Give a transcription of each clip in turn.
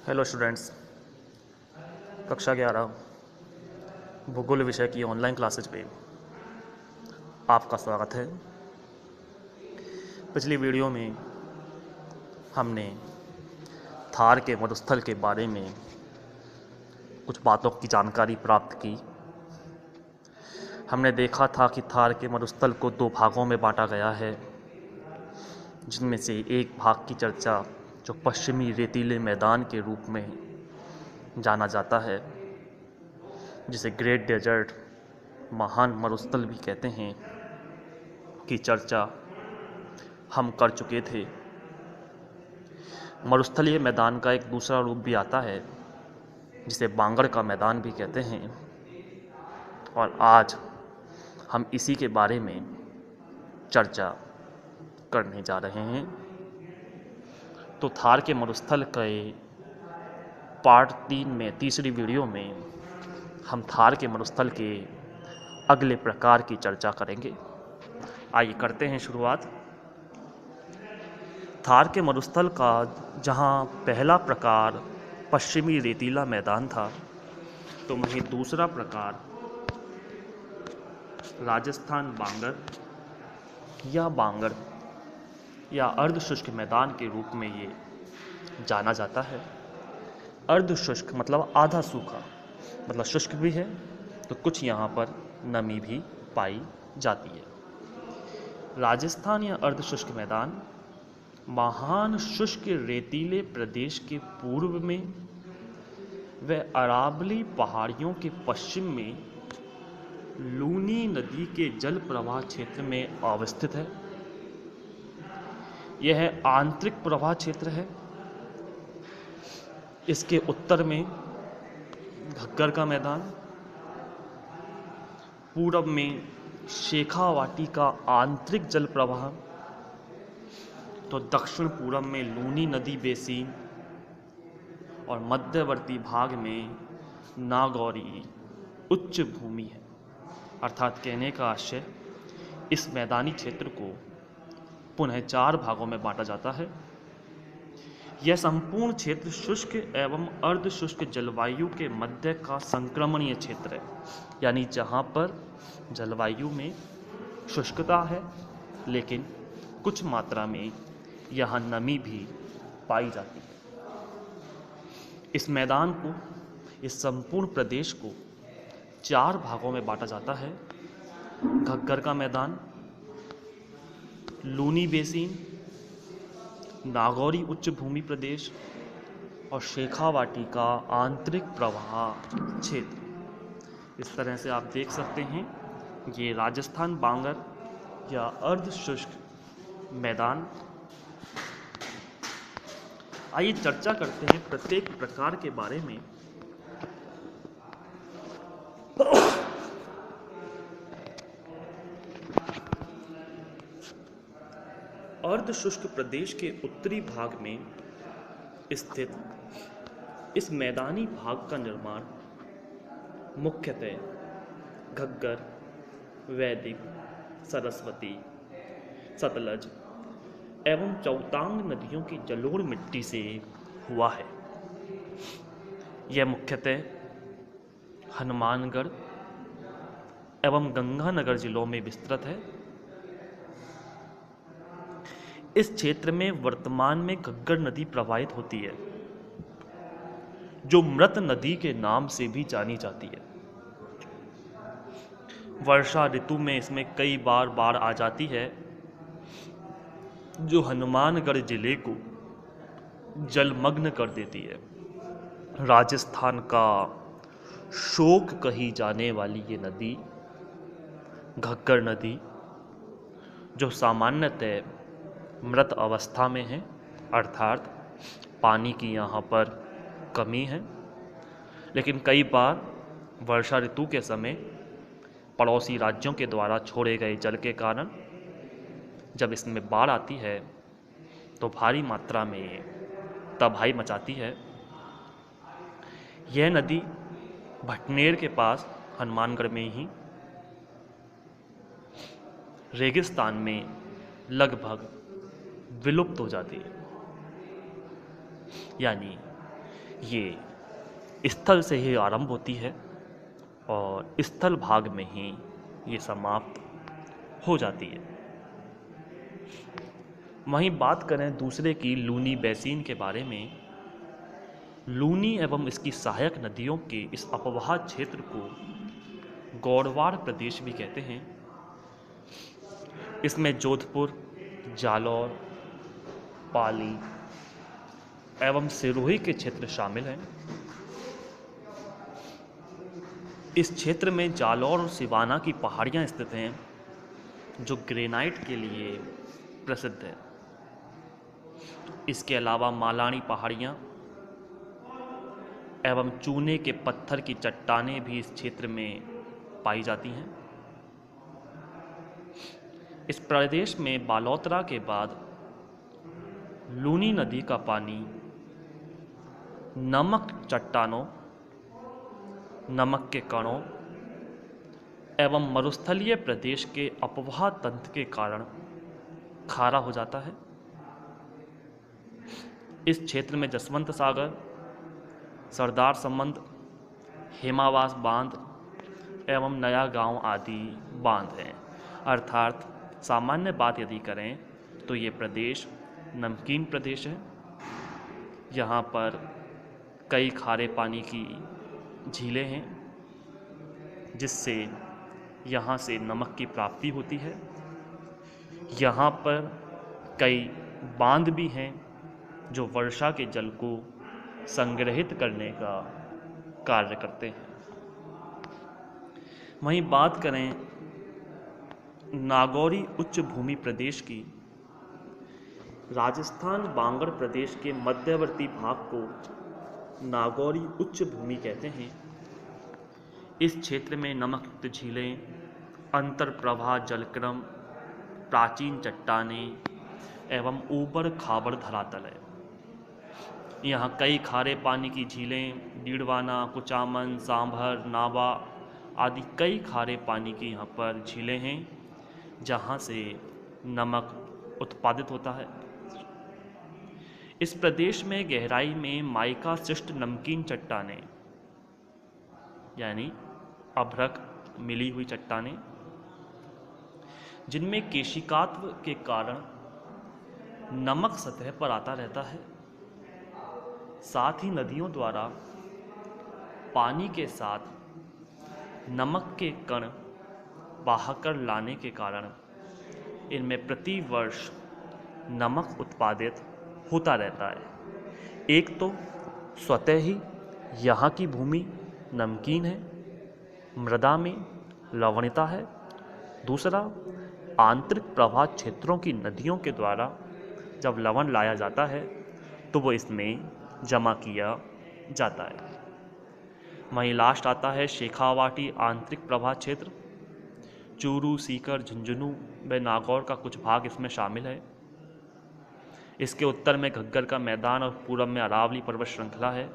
Hello students, कक्षा 11 भूगोल विषय की ऑनलाइन क्लासेज पे आपका स्वागत है। पिछली वीडियो में हमने थार के मरुस्थल के बारे में कुछ बातों की जानकारी प्राप्त की। हमने देखा था कि थार के मरुस्थल को दो भागों में बांटा गया है, जिनमें से एक भाग की चर्चा जो पश्चिमी रेतीले मैदान के रूप में जाना जाता है, जिसे ग्रेट डेजर्ट महान मरुस्थल भी कहते हैं, की चर्चा हम कर चुके थे। मरुस्थलीय मैदान का एक दूसरा रूप भी आता है, जिसे बांगड़ का मैदान भी कहते हैं, और आज हम इसी के बारे में चर्चा करने जा रहे हैं। तो थार के मरुस्थल के पार्ट 3 में, तीसरी वीडियो में, हम थार के मरुस्थल के अगले प्रकार की चर्चा करेंगे। आइए करते हैं शुरुआत। थार के मरुस्थल का जहां पहला प्रकार पश्चिमी रेतीला मैदान था, तो वहीं दूसरा प्रकार राजस्थान बांगड़ या अर्ध शुष्क मैदान के रूप में ये जाना जाता है। अर्ध शुष्क मतलब आधा सूखा, मतलब शुष्क भी है तो कुछ यहाँ पर नमी भी पाई जाती है। राजस्थान या अर्ध शुष्क मैदान महान शुष्क रेतीले प्रदेश के पूर्व में व अरावली पहाड़ियों के पश्चिम में लूनी नदी के जल प्रवाह क्षेत्र में अवस्थित है। यह आंतरिक प्रवाह क्षेत्र है। इसके उत्तर में घग्गर का मैदान, पूरब में शेखावाटी का आंतरिक जल प्रवाह, तो दक्षिण पूरब में लूनी नदी बेसिन, और मध्यवर्ती भाग में नागौरी उच्च भूमि है। अर्थात कहने का आशय, इस मैदानी क्षेत्र को पुनः 4 भागों में बांटा जाता है। यह संपूर्ण क्षेत्र शुष्क एवं अर्ध शुष्क जलवायु के मध्य का संक्रमणीय क्षेत्र है, यानी जहाँ पर जलवायु में शुष्कता है लेकिन कुछ मात्रा में यहाँ नमी भी पाई जाती है। इस मैदान को, इस संपूर्ण प्रदेश को 4 भागों में बांटा जाता है। घग्गर का मैदान, लूनी बेसिन, नागौरी उच्च भूमि प्रदेश और शेखावाटी का आंतरिक प्रवाह क्षेत्र। इस तरह से आप देख सकते हैं ये राजस्थान बांगड़ या अर्ध शुष्क मैदान। आइए चर्चा करते हैं प्रत्येक प्रकार के बारे में। अर्ध शुष्क प्रदेश के उत्तरी भाग में स्थित इस मैदानी भाग का निर्माण मुख्यतः घग्गर, वैदिक, सरस्वती, सतलज एवं चौतांग नदियों की जलोढ़ मिट्टी से हुआ है। यह मुख्यतः हनुमानगढ़ एवं गंगानगर जिलों में विस्तृत है। इस क्षेत्र में वर्तमान में घग्गर नदी प्रवाहित होती है, जो मृत नदी के नाम से भी जानी जाती है। वर्षा ऋतु में इसमें कई बार बाढ़ आ जाती है, जो हनुमानगढ़ जिले को जलमग्न कर देती है। राजस्थान का शोक कही जाने वाली ये नदी, घग्गर नदी, जो सामान्यतः मृत अवस्था में है, अर्थात पानी की यहाँ पर कमी है, लेकिन कई बार वर्षा ऋतु के समय पड़ोसी राज्यों के द्वारा छोड़े गए जल के कारण जब इसमें बाढ़ आती है तो भारी मात्रा में तबाही मचाती है। यह नदी भटनेर के पास हनुमानगढ़ में ही रेगिस्तान में लगभग विलुप्त हो जाती है, यानी ये स्थल से ही आरंभ होती है और स्थल भाग में ही ये समाप्त हो जाती है। वहीं बात करें दूसरे की लूनी बेसिन के बारे में, लूनी एवं इसकी सहायक नदियों के इस अपवाह क्षेत्र को गौड़वाड़ प्रदेश भी कहते हैं। इसमें जोधपुर, जालौर, पाली एवं सिरोही के क्षेत्र शामिल हैं। इस क्षेत्र में जालौर और सिवाना की पहाड़ियां स्थित हैं जो ग्रेनाइट के लिए प्रसिद्ध है। इसके अलावा मालानी पहाड़ियां एवं चूने के पत्थर की चट्टानें भी इस क्षेत्र में पाई जाती हैं। इस प्रदेश में बालोतरा के बाद लूनी नदी का पानी नमक चट्टानों, नमक के कणों एवं मरुस्थलीय प्रदेश के अपवाह तंत्र के कारण खारा हो जाता है। इस क्षेत्र में जसवंत सागर, सरदार संबंध, हेमावास बांध एवं नया गांव आदि बांध हैं। अर्थात सामान्य बात यदि करें तो ये प्रदेश नमकीन प्रदेश है। यहाँ पर कई खारे पानी की झीलें हैं जिससे यहाँ से नमक की प्राप्ति होती है। यहाँ पर कई बांध भी हैं जो वर्षा के जल को संग्रहित करने का कार्य करते हैं। वहीं बात करें नागौरी उच्च भूमि प्रदेश की, राजस्थान बांगड़ प्रदेश के मध्यवर्ती भाग को नागौरी उच्च भूमि कहते हैं। इस क्षेत्र में नमकयुक्त झीलें, अंतर प्रवाह जलक्रम, प्राचीन चट्टानें एवं ऊबड़ खाबड़ धरातल है। यहाँ कई खारे पानी की झीलें, डीडवाना, कुचामन, सांभर, नावा आदि कई खारे पानी की यहाँ पर झीलें हैं जहाँ से नमक उत्पादित होता है। इस प्रदेश में गहराई में माइका शिष्ट नमकीन चट्टानें यानी अभ्रक मिली हुई चट्टानें, जिनमें केशिकात्व के कारण नमक सतह पर आता रहता है। साथ ही नदियों द्वारा पानी के साथ नमक के कण बहाकर लाने के कारण इनमें प्रति वर्ष नमक उत्पादित होता रहता है। एक तो स्वतः ही यहाँ की भूमि नमकीन है, मृदा में लवणता है। दूसरा, आंतरिक प्रवाह क्षेत्रों की नदियों के द्वारा जब लवण लाया जाता है तो वो इसमें जमा किया जाता है। वहीं लास्ट आता है शेखावाटी आंतरिक प्रवाह क्षेत्र। चूरू, सीकर, झुंझुनू व नागौर का कुछ भाग इसमें शामिल है। इसके उत्तर में घग्गर का मैदान और पूरब में अरावली पर्वत श्रृंखला है।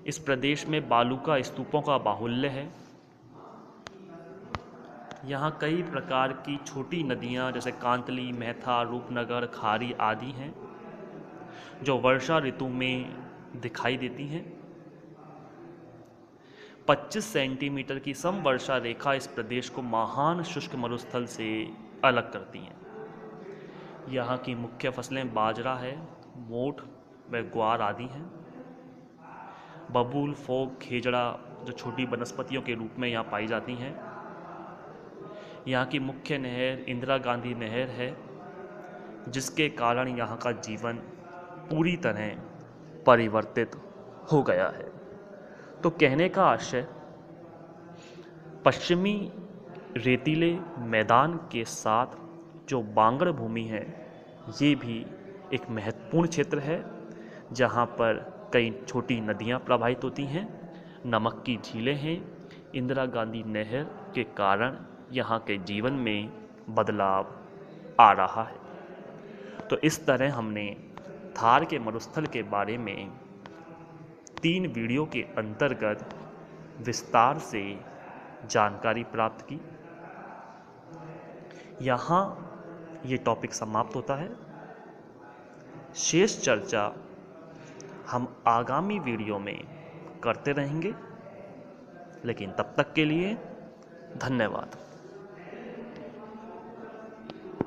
इस प्रदेश में बालू का स्तूपों का बाहुल्य है। यहाँ कई प्रकार की छोटी नदियाँ जैसे कांतली, मैथा, रूपनगर, खारी आदि हैं जो वर्षा ऋतु में दिखाई देती हैं। 25 सेंटीमीटर की समवर्षा रेखा इस प्रदेश को महान शुष्क मरुस्थल से अलग करती हैं। यहाँ की मुख्य फसलें बाजरा है, मोठ व ग्वार आदि हैं। बबूल, फोक, खेजड़ा जो छोटी वनस्पतियों के रूप में यहाँ पाई जाती हैं। यहाँ की मुख्य नहर इंदिरा गांधी नहर है, जिसके कारण यहाँ का जीवन पूरी तरह परिवर्तित हो गया है। तो कहने का आशय, पश्चिमी रेतीले मैदान के साथ जो बांगड़ भूमि है ये भी एक महत्वपूर्ण क्षेत्र है जहाँ पर कई छोटी नदियाँ प्रवाहित होती हैं, नमक की झीलें हैं। इंदिरा गांधी नहर के कारण यहाँ के जीवन में बदलाव आ रहा है। तो इस तरह हमने थार के मरुस्थल के बारे में 3 वीडियो के अंतर्गत विस्तार से जानकारी प्राप्त की। यहाँ ये टॉपिक समाप्त होता है। शेष चर्चा हम आगामी वीडियो में करते रहेंगे, लेकिन तब तक के लिए धन्यवाद।